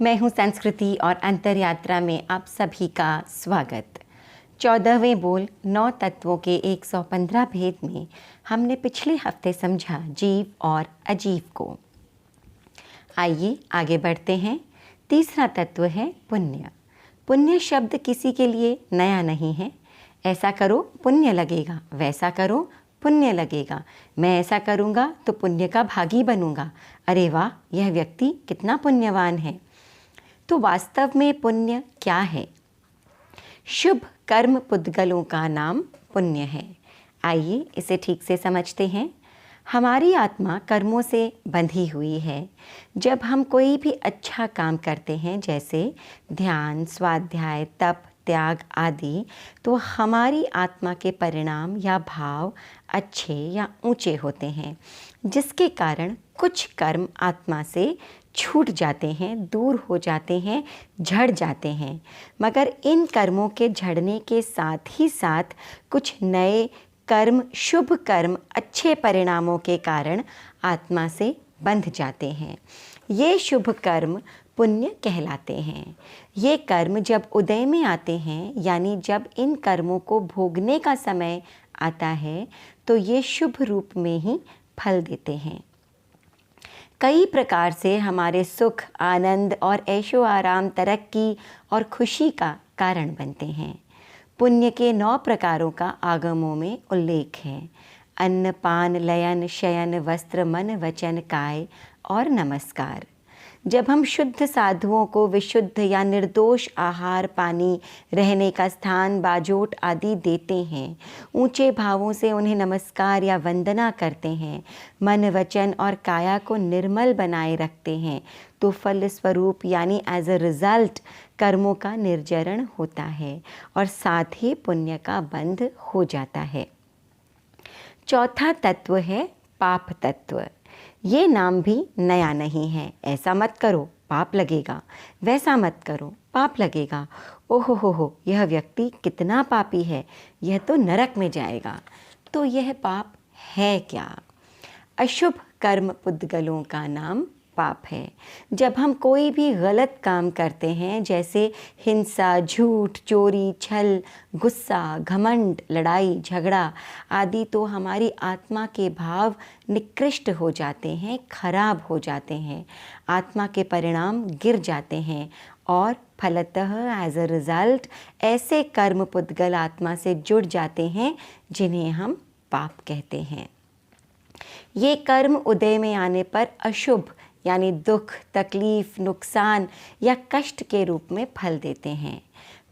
मैं हूं संस्कृति और अंतर यात्रा में आप सभी का स्वागत। 14वें बोल 9 तत्वों के 115 भेद में हमने पिछले हफ्ते समझा जीव और अजीव को। आइए आगे बढ़ते हैं। तीसरा तत्व है पुण्य। पुण्य शब्द किसी के लिए नया नहीं है। ऐसा करो पुण्य लगेगा, वैसा करो पुण्य लगेगा, मैं ऐसा करूँगा तो पुण्य का भागी बनूँगा, अरे वाह यह व्यक्ति कितना पुण्यवान है। तो वास्तव में पुण्य क्या है? शुभ कर्म पुद्गलों का नाम पुण्य है। आइए इसे ठीक से समझते हैं। हमारी आत्मा कर्मों से बंधी हुई है। जब हम कोई भी अच्छा काम करते हैं, जैसे ध्यान, स्वाध्याय, तप, त्याग आदि, तो हमारी आत्मा के परिणाम या भाव अच्छे या ऊंचे होते हैं, जिसके कारण कुछ कर्म आत्मा से छूट जाते हैं, दूर हो जाते हैं, झड़ जाते हैं। मगर इन कर्मों के झड़ने के साथ ही साथ कुछ नए कर्म, शुभ कर्म, अच्छे परिणामों के कारण आत्मा से बंध जाते हैं। ये शुभ कर्म पुण्य कहलाते हैं। ये कर्म जब उदय में आते हैं, यानी जब इन कर्मों को भोगने का समय आता है, तो ये शुभ रूप में ही फल देते हैं। कई प्रकार से हमारे सुख, आनंद और ऐशो आराम, तरक्की और खुशी का कारण बनते हैं। पुण्य के 9 प्रकारों का आगमों में उल्लेख है। अन्न, पान, लयन, शयन, वस्त्र, मन, वचन, काय और नमस्कार। जब हम शुद्ध साधुओं को विशुद्ध या निर्दोष आहार, पानी, रहने का स्थान, बाजोट आदि देते हैं, ऊंचे भावों से उन्हें नमस्कार या वंदना करते हैं, मन, वचन और काया को निर्मल बनाए रखते हैं, तो फल स्वरूप यानी एज अ रिजल्ट कर्मों का निर्जरण होता है और साथ ही पुण्य का बंध हो जाता है। चौथा तत्व है पाप तत्व। ये नाम भी नया नहीं है। ऐसा मत करो पाप लगेगा, वैसा मत करो पाप लगेगा, ओहो हो यह व्यक्ति कितना पापी है, यह तो नरक में जाएगा। तो यह पाप है क्या? अशुभ कर्म पुद्गलों का नाम पाप है। जब हम कोई भी गलत काम करते हैं, जैसे हिंसा, झूठ, चोरी, छल, गुस्सा, घमंड, लड़ाई, झगड़ा आदि, तो हमारी आत्मा के भाव निकृष्ट हो जाते हैं, खराब हो जाते हैं, आत्मा के परिणाम गिर जाते हैं और फलतः एज अ रिजल्ट ऐसे कर्म पुद्गल आत्मा से जुड़ जाते हैं जिन्हें हम पाप कहते हैं। ये कर्म उदय में आने पर अशुभ यानी दुख, तकलीफ, नुकसान या कष्ट के रूप में फल देते हैं।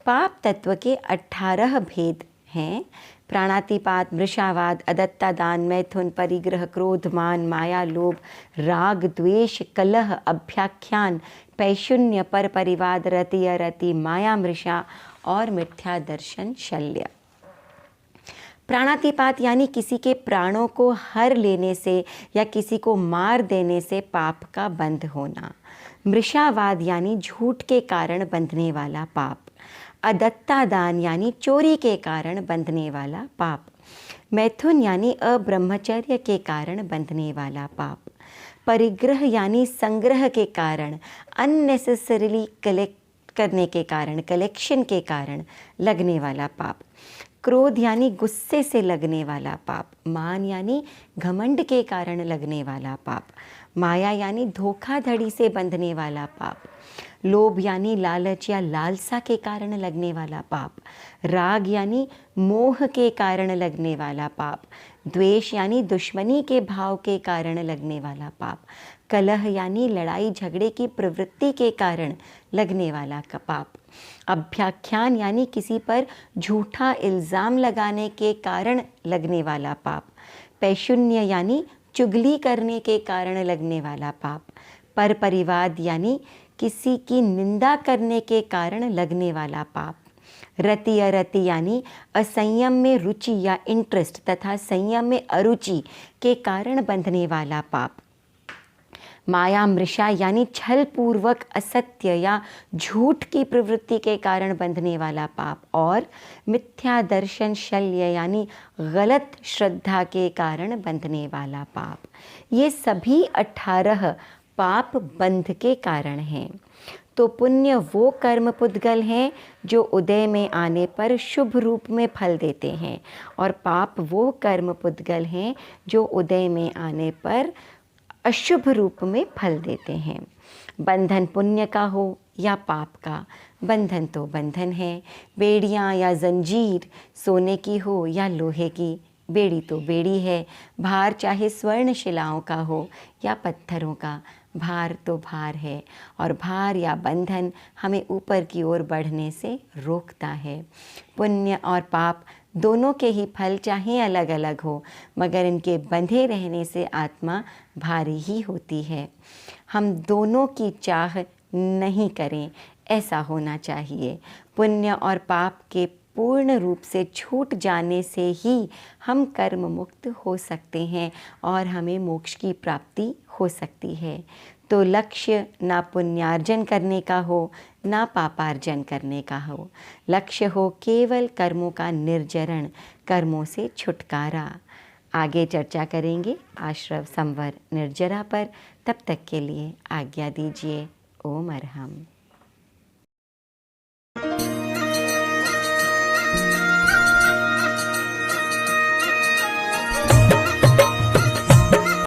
पाप तत्व के 18 भेद हैं। प्राणातिपात, मृषावाद, अदत्ता दान, मैथुन, परिग्रह, क्रोध, मान, माया, लोभ, राग, द्वेष, कलह, अभ्याख्यान, पैशुन्य, पर परिवाद, रति, अरति, माया, मृषा और मिथ्या दर्शन, शल्य। प्राणातिपात यानी किसी के प्राणों को हर लेने से या किसी को मार देने से पाप का बंध होना। मृषावाद यानी झूठ के कारण बंधने वाला पाप। अदत्ता दान यानी चोरी के कारण बंधने वाला पाप। मैथुन यानी अब्रह्मचर्य के कारण बंधने वाला पाप। परिग्रह यानी संग्रह के कारण, अननेसेसरीली कलेक्ट करने के कारण, कलेक्शन के कारण लगने वाला पाप। क्रोध यानी गुस्से से लगने वाला पाप। मान यानी घमंड के कारण लगने वाला पाप। माया यानी धोखाधड़ी से बंधने वाला पाप। लोभ यानी लालच या लालसा के कारण लगने वाला पाप। राग यानी मोह के कारण लगने वाला पाप। द्वेष यानी दुश्मनी के भाव के कारण लगने वाला पाप। कलह यानी लड़ाई झगड़े की प्रवृत्ति के कारण लगने वाला पाप। अभ्याख्यान यानी किसी पर झूठा इल्ज़ाम लगाने के कारण लगने वाला पाप। पैशुन्य यानी चुगली करने के कारण लगने वाला पाप। पर परिवाद यानी किसी की निंदा करने के कारण लगने वाला पाप। रति अरति यानी असंयम में रुचि या इंटरेस्ट तथा संयम में अरुचि के कारण बंधने वाला पाप। माया मृषा यानी छल पूर्वक असत्य या झूठ की प्रवृत्ति के कारण बंधने वाला पाप। और मिथ्या दर्शन शल्य यानी गलत श्रद्धा के कारण बंधने वाला पाप। ये सभी 18 पाप बंध के कारण हैं। तो पुण्य वो कर्म पुद्गल हैं जो उदय में आने पर शुभ रूप में फल देते हैं, और पाप वो कर्म पुद्गल हैं जो उदय में आने पर अशुभ रूप में फल देते हैं। बंधन पुण्य का हो या पाप का, बंधन तो बंधन है। बेड़ियाँ या जंजीर सोने की हो या लोहे की, बेड़ी तो बेड़ी है। भार चाहे स्वर्ण शिलाओं का हो या पत्थरों का, भार तो भार है। और भार या बंधन हमें ऊपर की ओर बढ़ने से रोकता है। पुण्य और पाप दोनों के ही फल चाहे अलग अलग हो, मगर इनके बंधे रहने से आत्मा भारी ही होती है। हम दोनों की चाह नहीं करें, ऐसा होना चाहिए। पुण्य और पाप के पूर्ण रूप से छूट जाने से ही हम कर्म मुक्त हो सकते हैं और हमें मोक्ष की प्राप्ति हो सकती है। तो लक्ष्य ना पुण्यार्जन करने का हो ना पापार्जन करने का हो। लक्ष्य हो केवल कर्मों का निर्जरण, कर्मों से छुटकारा। आगे चर्चा करेंगे आश्रव संवर निर्जरा पर। तब तक के लिए आज्ञा दीजिए। ओम अरहम।